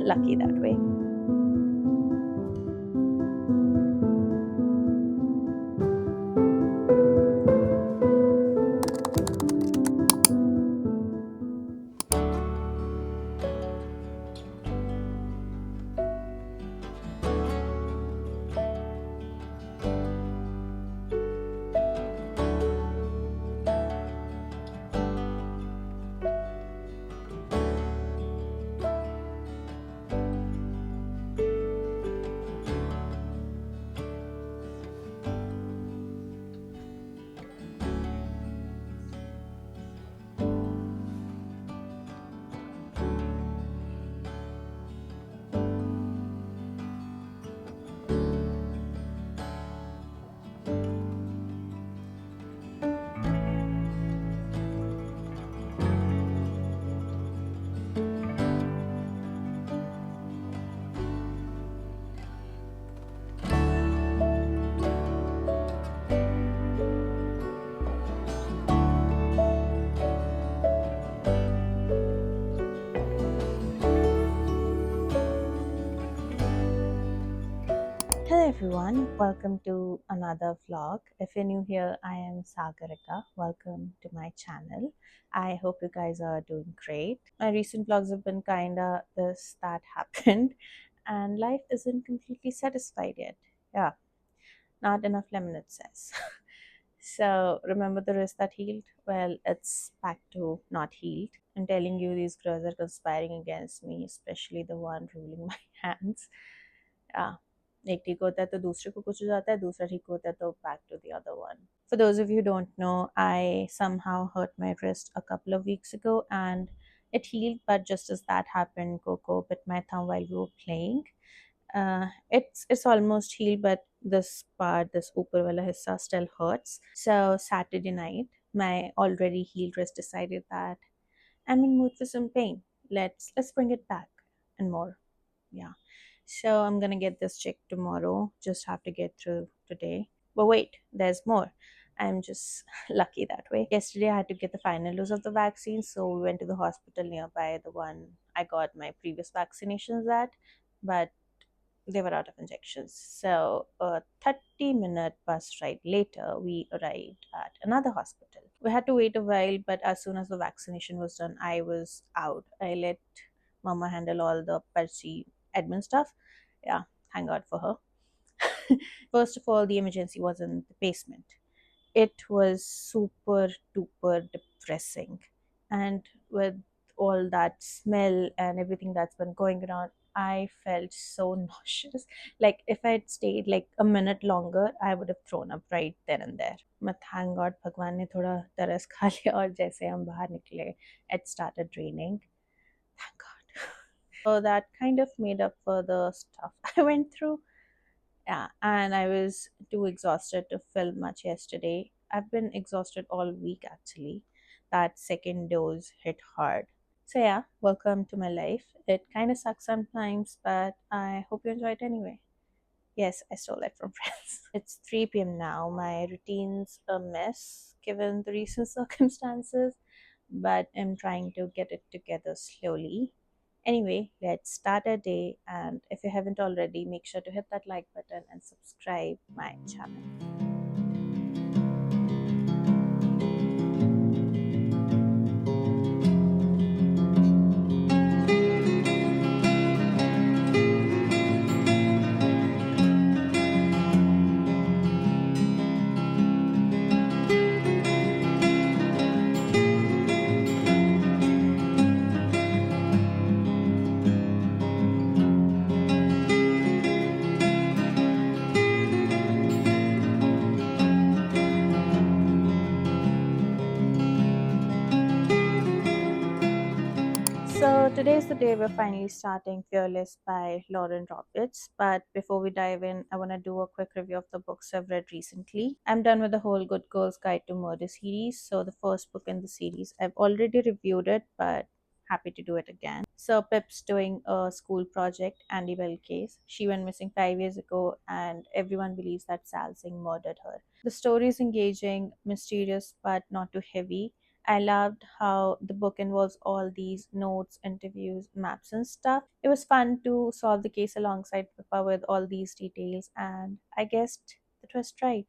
lucky that way. Hello everyone, welcome to another vlog. If you're new here, I am Sagarika. Welcome to my channel. I hope you guys are doing great. My recent vlogs have been kinda this, that happened, and life isn't completely satisfied yet. Yeah, not enough lemon, it says. So remember the wrist that healed? Well, it's back to not healed. I'm telling you, these girls are conspiring against me, especially the one ruling my hands. Yeah, एक ठीक होता है तो दूसरे को कुछ हो जाता है, दूसरा ठीक होता है तो back to the other one. For those of you who don't know, I somehow hurt my wrist a couple of weeks ago and it healed, but just as that happened, Coco bit my thumb while we were playing. It's almost healed, but this part, this upar wala hissa still hurts. So Saturday night, my already healed wrist decided that I'm in mood for some pain. Let's bring it back and more. Yeah. So I'm gonna get this checked tomorrow. Just have to get through today. But wait, there's more. I'm just lucky that way. Yesterday I had to get the final dose of the vaccine, so we went to the hospital nearby, the one I got my previous vaccinations at, but they were out of injections. So a 30-minute bus ride later, we arrived at another hospital. We had to wait a while, but as soon as the vaccination was done, I was out. I let Mama handle all the percy admin stuff. Yeah, thank God for her. First of all, the emergency was in the basement. It was super duper depressing. And with all that smell and everything that's been going around, I felt so nauseous. Like if I'd stayed like a minute longer, I would have thrown up right then and there. But thank God भगवान ने थोड़ा तरस खा लिया और जैसे हम बाहर निकले, it started raining. Thank God. So that kind of made up for the stuff I went through. Yeah, and I was too exhausted to film much yesterday. I've been exhausted all week actually. That second dose hit hard. So yeah, welcome to my life. It kind of sucks sometimes, but I hope you enjoy it anyway. Yes, I stole it from friends. It's 3 p.m. now. My routine's a mess given the recent circumstances, but I'm trying to get it together slowly. Anyway, let's start our day, and if you haven't already, make sure to hit that like button and subscribe my channel. So today is the day we're finally starting Fearless by Lauren Roberts. But before we dive in, I want to do a quick review of the books I've read recently. I'm done with the whole Good Girl's Guide to Murder series. So the first book in the series, I've already reviewed it, but happy to do it again. So Pip's doing a school project, Andy Bell case. She went missing 5 years ago, and everyone believes that Sal Singh murdered her. The story is engaging, mysterious, but not too heavy. I loved how the book involves all these notes, interviews, maps, and stuff. It was fun to solve the case alongside Pippa with all these details, and I guessed the twist right.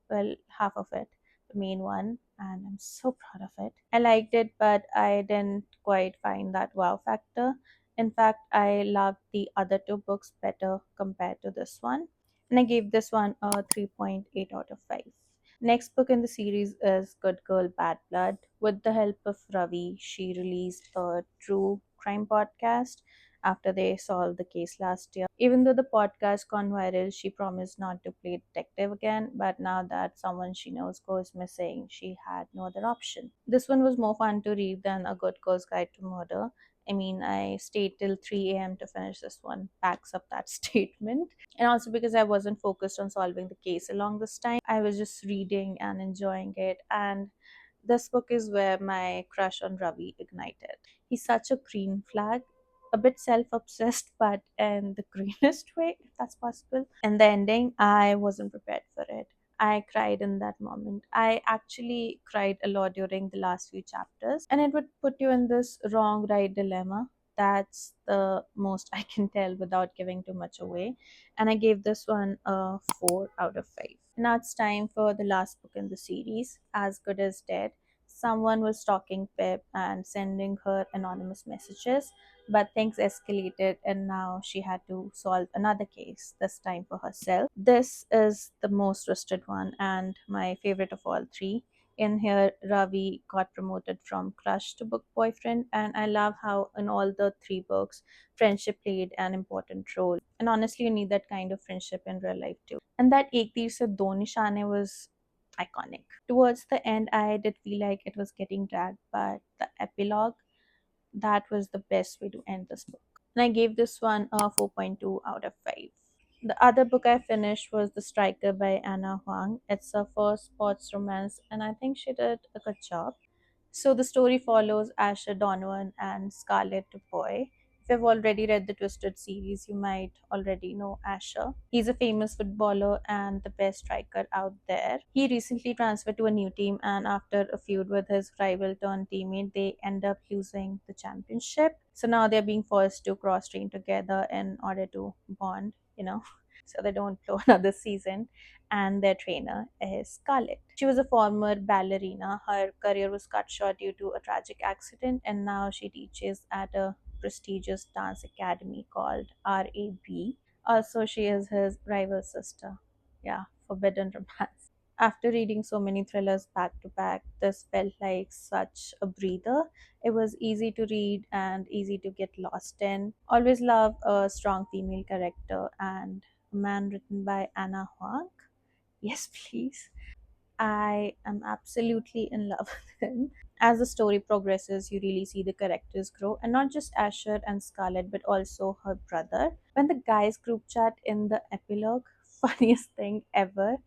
Well, half of it, the main one, and I'm so proud of it. I liked it, but I didn't quite find that wow factor. In fact, I loved the other two books better compared to this one, and I gave this one a 3.8 out of 5. Next book in the series is Good Girl Bad Blood. With the help of Ravi, she released a true crime podcast after they solved the case last year. Even though the podcast gone viral, she promised not to play detective again, but now that someone she knows goes missing, she had no other option. This one was more fun to read than A Good Girl's Guide to Murder. I mean, I stayed till 3 a.m. to finish this one. Backs up that statement. And also because I wasn't focused on solving the case along this time, I was just reading and enjoying it. And this book is where my crush on Ravi ignited. He's such a green flag, a bit self obsessed, but in the greenest way, if that's possible. And the ending, I wasn't prepared for it. I cried in that moment. I actually cried a lot during the last few chapters, and it would put you in this wrong right dilemma. That's the most I can tell without giving too much away. And I gave this one a 4 out of 5. Now it's time for the last book in the series, As Good as Dead. Someone was stalking Pip and sending her anonymous messages, but things escalated and now she had to solve another case, this time for herself. This is the most twisted one and my favorite of all three. In here, Ravi got promoted from crush to book boyfriend, and I love how in all the three books, friendship played an important role. And honestly, you need that kind of friendship in real life too. And that Ek Tir Se Do Nishane was iconic. Towards the end, I did feel like it was getting dragged, but the epilogue, that was the best way to end this book. And I gave this one a 4.2 out of 5. The other book I finished was The Striker by Anna Huang. It's a first sports romance, and I think she did a good job. So the story follows Asher Donovan and Scarlett Dubois. If you've already read the Twisted series, you might already know Asher. He's a famous footballer and the best striker out there. He recently transferred to a new team, and after a feud with his rival turned teammate, they end up losing the championship. So now they're being forced to cross train together in order to bond, so they don't blow another season. And their trainer is Scarlett. She was a former ballerina. Her career was cut short due to a tragic accident, and now she teaches at a prestigious dance academy called RAB. Also, she is his rival sister. Yeah, forbidden romance. After reading so many thrillers back to back, this felt like such a breather. It was easy to read and easy to get lost in. Always love a strong female character, and a man written by Anna Huang. Yes, please. I am absolutely in love with him. As the story progresses, you really see the characters grow, and not just Asher and Scarlett, but also her brother. When the guys group chat in the epilogue, funniest thing ever.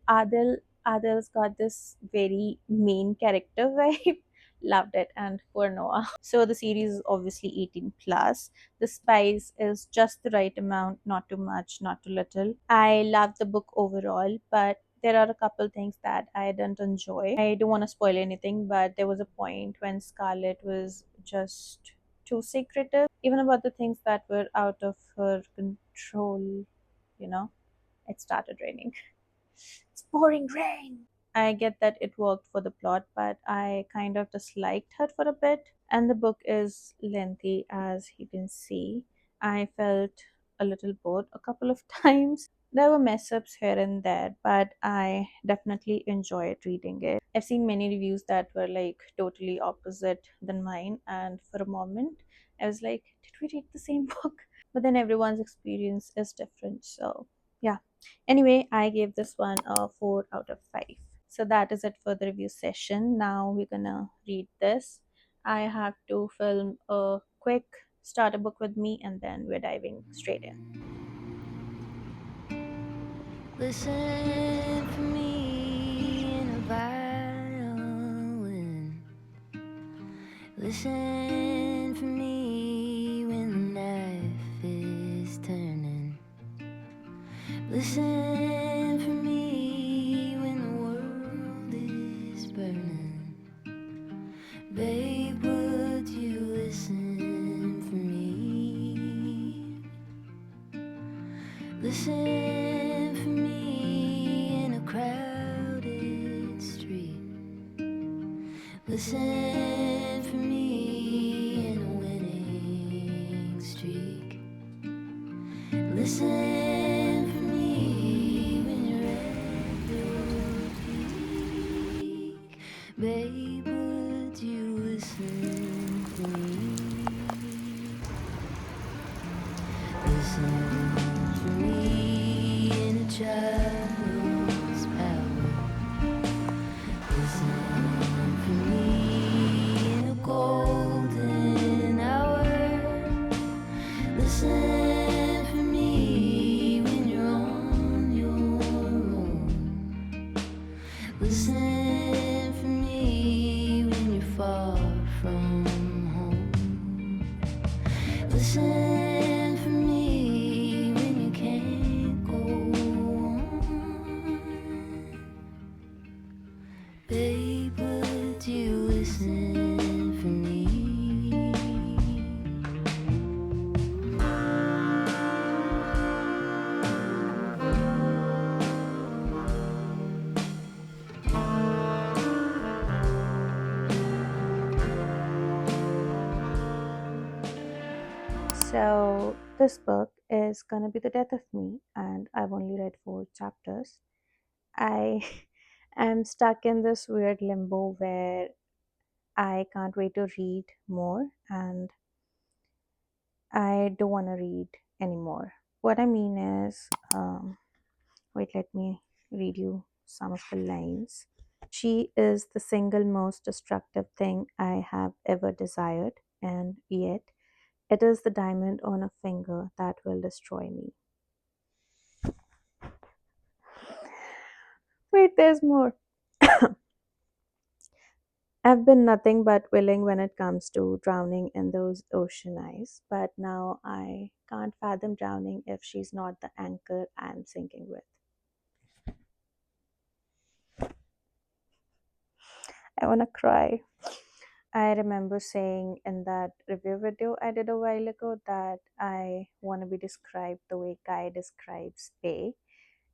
Adil Adil's got this very main character vibe. Loved it, and poor Noah. So the series is obviously 18 plus. The spice is just the right amount, not too much, not too little. I love the book overall, but there are a couple things that I didn't enjoy. I don't want to spoil anything, but there was a point when Scarlett was just too secretive, even about the things that were out of her control, you know. It started raining. It's pouring rain. I get that it worked for the plot, but I kind of disliked her for a bit. And the book is lengthy, as you can see. I felt a little bored a couple of times. There were mess ups here and there, but I definitely enjoyed reading it. I've seen many reviews that were like totally opposite than mine, and for a moment, I was like, did we read the same book? But then everyone's experience is different, so yeah. Anyway, I gave this one a 4 out of 5. So that is it for the review session. Now we're gonna read this. I have to film a quick starter book with me, and then we're diving straight in. Listen for me in a violin. Listen for me when the knife is turning. Listen for me when the world is burning. Listen for me in a crowded street. Listen for me in a winning streak. Listen for me when you're at your peak. Babe, would you listen for me? Listen for me in a child's power. Listen for me in a golden hour. Listen for me when you're on your own. Listen for me when you're far from home. Listen for me when you can't go on. Babe, would you listen for me? So, this book is gonna be the death of me, and I've only read 4 chapters. I am stuck in this weird limbo where I can't wait to read more, and I don't want to read anymore. What I mean is, wait, let me read you some of the lines. She is the single most destructive thing I have ever desired, and yet it is the diamond on a finger that will destroy me. Wait, there's more. I've been nothing but willing when it comes to drowning in those ocean eyes, but now I can't fathom drowning if she's not the anchor I'm sinking with. I wanna cry. I remember saying in that review video I did a while ago that I wanna be described the way Guy describes Pei,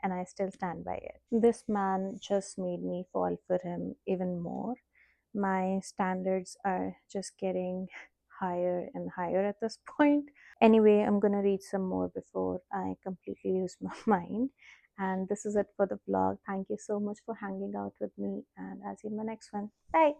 and I still stand by it. This man just made me fall for him even more. My standards are just getting higher and higher at this point. Anyway, I'm gonna read some more before I completely lose my mind. And this is it for the vlog. Thank you so much for hanging out with me, and I'll see you in my next one. Bye.